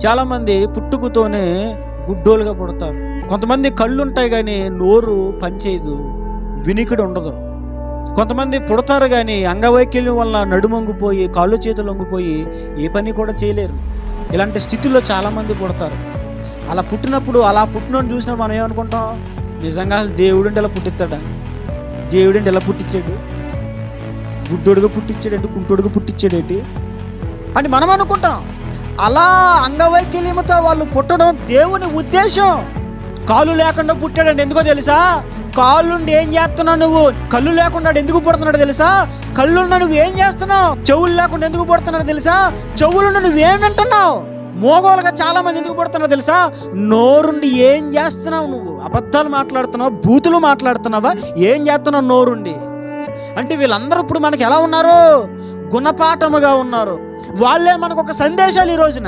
చాలామంది పుట్టుకతోనే గుడ్డోలుగా పుడతారు. కొంతమంది కళ్ళు ఉంటాయి కానీ నోరు పనిచేయదు, వినికిడి ఉండదు. కొంతమంది పుడతారు కానీ అంగవైకల్యం వల్ల నడుమొంగిపోయి కాళ్ళు చేతులు వంగిపోయి ఏ పని కూడా చేయలేరు. ఇలాంటి స్థితిలో చాలామంది పుడతారు. అలా పుట్టినప్పుడు అలా పుట్టినోని చూసినప్పుడు మనం ఏమనుకుంటాం, నిజంగా అసలు దేవుడు ఇలా పుట్టిస్తాడా, దేవుడు ఇలా పుట్టించాడు, గుడ్డోడుగా పుట్టించాడేంటి, కుంటోడుగా పుట్టించాడేంటి అని మనం అనుకుంటాం. అలా అంగవైకల్యంతో వాళ్ళు పుట్టడం దేవుని ఉద్దేశం. కాళ్ళు లేకుండా పుట్టాడండి, ఎందుకో తెలుసా? కాళ్ళుండి ఏం చేస్తున్నావు నువ్వు? కళ్ళు లేకుండా ఎందుకు పుడుతున్నాడు తెలుసా? కళ్ళున్న నువ్వు ఏం చేస్తున్నావు? చెవులు లేకుండా ఎందుకు పుడుతున్నాడు తెలుసా? చెవులున్న నువ్వేం వింటున్నావు? మోగోలుగా చాలా మంది ఎందుకు పుడుతున్నావు తెలుసా? నోరుండి ఏం చేస్తున్నావు నువ్వు? అబద్ధాలు మాట్లాడుతున్నావు, బూతులు మాట్లాడుతున్నావా? ఏం చేస్తున్నావు నోరుండి? అంటే వీళ్ళందరూ ఇప్పుడు మనకి ఎలా ఉన్నారు? గుణపాఠముగా ఉన్నారు. వాళ్ళే మనకు ఒక సందేశాలు ఈ రోజున.